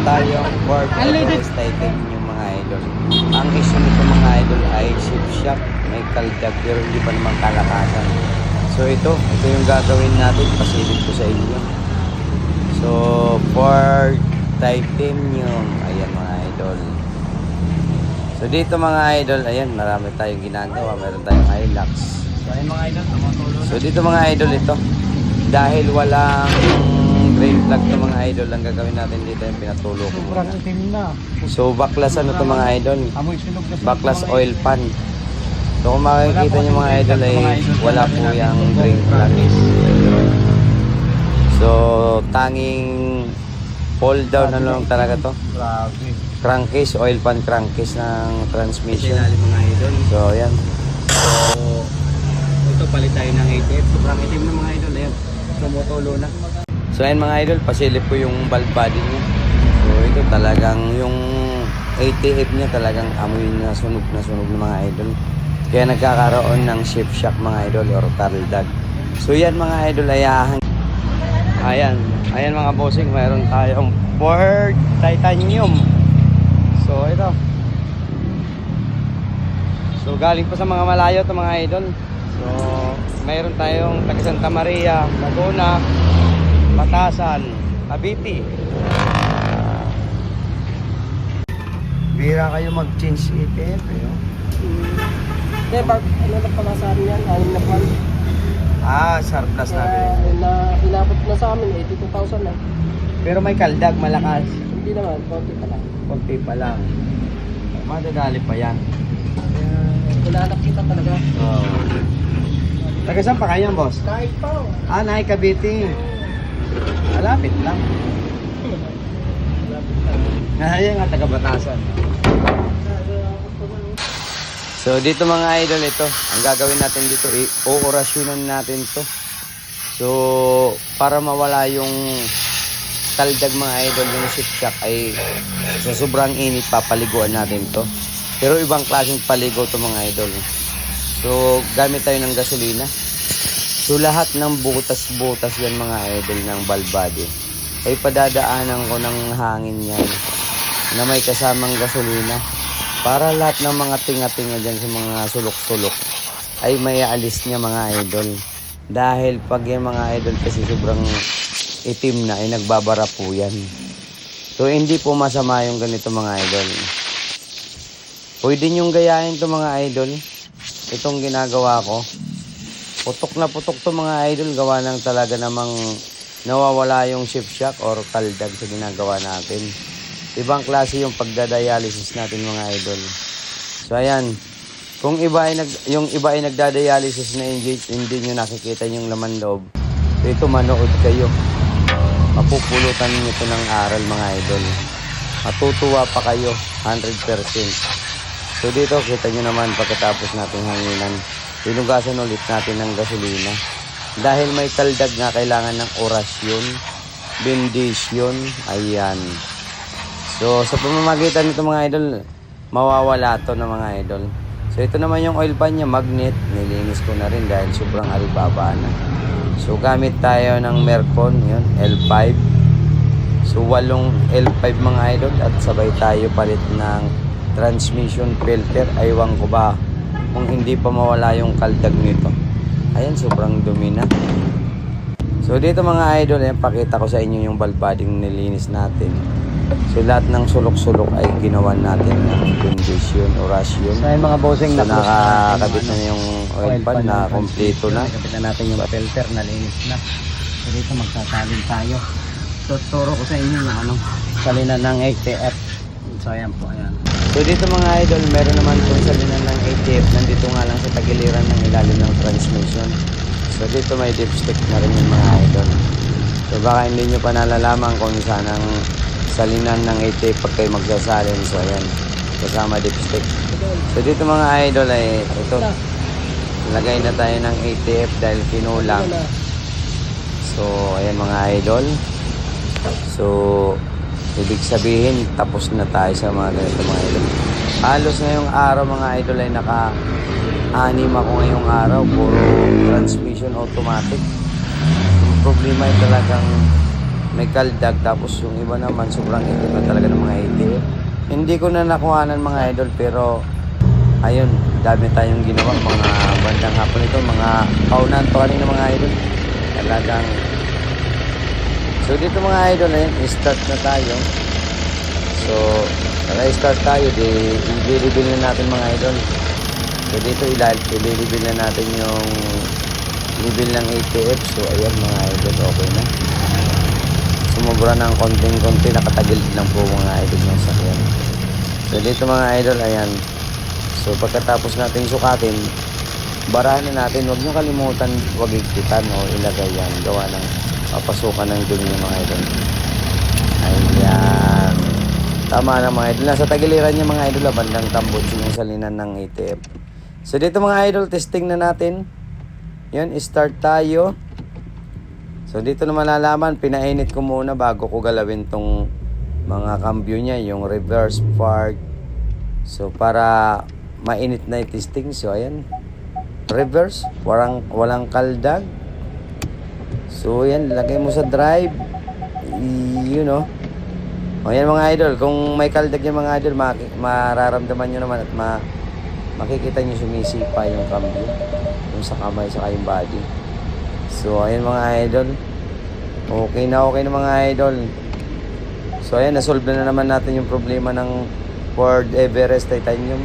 tayong Ford Everest Titanium mga idol. Ang issue nito mga idol ay shift shock, may kaldag pero hindi pa naman kalakasan. So ito yung gagawin natin, pasilip ko sa inyo. So Ford Titanium, ayan mga idol. So dito mga idol, ayan marami tayong ginagawa, meron tayong Hilux. So ayun mga idol, tumutulong. So dito mga idol ito, dahil walang drain plug to mga idol, ang gagawin natin dito yung pinatulo ko Sobrang muna. itim na. So baklas ano to mga idol, Amoy sunog na sunog, baklas mga oil pan. So kung makikita nyo mga idol ay wala po yung drain plug. So tanging pull down na lang talaga to, Grabe. crankcase, oil pan crankcase ng transmission. Mga idol. So ayan. So ito palit tayo ng 88. Sobrang itim na mga idol. Ayan. Tumutulo na. So ayan mga idol, pasilip ko yung valve body niya. So ito talagang yung ATF niya talagang amoy na sunog na mga idol. Kaya nagkakaroon ng shift shock mga idol or kaldag. So yan mga idol, ayan mga bossing, mayroon tayong Ford Titanium. So ito. So galing pa sa mga malayo to mga idol. So mayroon tayong taga Santa Maria, Laguna, Batasan, Cavite. Bira kayo mag-change ETF eh. Ano na pala sa amin yan? 6 na pan. Surplus na Kaya inabot na sa amin, 82,000 na. Pero may kaldag, malakas. Hindi naman, konti pa lang. Konti pa lang. Madadali pa yan. Kaya hinahanap kita talaga. Oh. Taga saan pa kayo, boss? Kahit pa. Nay, Cavite. Malapit lang. Ayan nga, taga Batasan. So dito mga idol, ito ang gagawin natin dito, uorasyonan natin to. So para mawala yung kaldag mga idol, yung shift shock ay sa sobrang init papaliguan natin to. Pero ibang klaseng paligo to mga idol. So gamit tayo ng gasolina. So lahat ng butas-butas yan mga idol ng valve body ay padadaanan ko ng hangin yan na may kasamang gasolina. Para lahat ng mga tinga-tinga dyan sa mga sulok-sulok ay may aalis niya mga idol. Dahil pag yung mga idol kasi sobrang itim na ay nagbabara po yan. So hindi po masama yung ganito mga idol. Pwede nyong gayahin to mga idol. Itong ginagawa ko. Putok na putok to mga idol. Gawa lang talaga namang nawawala yung shift shock or kaldag sa ginagawa natin. Ibang klase yung pagdadialysis natin mga idol. So ayan, kung yung iba ay nagdadialysis na engage, hindi nyo nakikita yung laman loob. So ito manood kayo. Mapupulutan nyo ito ng aral mga idol. Matutuwa pa kayo 100%. So dito kita nyo naman pagkatapos nating hanginan, pinugasan ulit natin ng gasolina. Dahil may kaldag nga kailangan ng orasyon, bendisyon, ayan. So sa pamamagitan nito mga idol, mawawala to na mga idol. So ito naman yung oil pan niya, magnet. Nilinis ko na rin dahil sobrang alibaba na. So gamit tayo ng Mercon, yun, L5. So 8 L5 mga idol at sabay tayo palit ng transmission filter. Aywan ko ba kung hindi pa mawala yung kaldag nito. Ayan, sobrang dumi na. So dito mga idol, ayan, pakita ko sa inyo yung valve body nilinis natin. So lahat ng sulok-sulok ay ginawa natin ng condition, orasyon. So ayun mga bossing, So nakakabit na yung oil pan na kompleto na. Nakakabit na natin yung filter na linis na. So dito magsasalin tayo. Tuturo ko sa inyo na salinan ng ATF. So ayan po, ayan. So dito mga idol, meron naman itong salinan ng ATF. Nandito nga lang sa tagiliran ng ilalim ng transmission. So dito may dipstick na rin yung mga idol. So baka hindi nyo pa nalalaman kung saan ang salinan ng ATF pag kayo magsasalin. So ayan, kasama dipstick. So dito mga idol ay ito, lagay na tayo ng ATF dahil kinulang. So ayan mga idol. So ibig sabihin tapos na tayo sa mga ganito mga idol. Halos ngayong araw mga idol ay naka-anim ako ngayong araw, puro transmission automatic. Yung problema ay talagang may kaldag, tapos yung iba naman sobrang itim na talaga ng mga ATF. Hindi ko na nakuhanan mga idol, pero ayun, dami tayong ginawa mga bandang hapon ito, mga kaunan to kanina mga idol. Talagang so dito mga idol, ayun, start na tayo. So start tayo, i-reveal na natin mga idol. So dito i-reveal na natin yung level ng ATF. So ayan mga idol, okay na. Sumubra ng konting-konti, nakatagilid lang po mga idol ng sakyan. So dito mga idol, ayan. So pagkatapos natin sukatin, barahan na natin. Huwag nyo kalimutan, huwag ikitan o ilagay yan. Gawa ng papasukan ng dumi ng mga idol. Ayan. Tama na mga idol. Nasa tagiliran niya mga idol, bandang Tambochi yung salinan ng ATF. So dito mga idol, testing na natin. Yan, start tayo. So dito na malalaman, pinainit ko muna bago ko galawin tong mga cambio niya, yung reverse park. So para mainit na yung testing. So ayan, reverse, walang kaldag. So yan, lagay mo sa drive. You know. O yan mga idol, kung may kaldag yung mga idol, mararamdaman nyo naman at makikita nyo sumisipa yung cambio, yung sa kamay, sa yung body. So ayan mga idol, okay na mga idol. So ayan, nasolve na naman natin yung problema ng Ford Everest Titanium.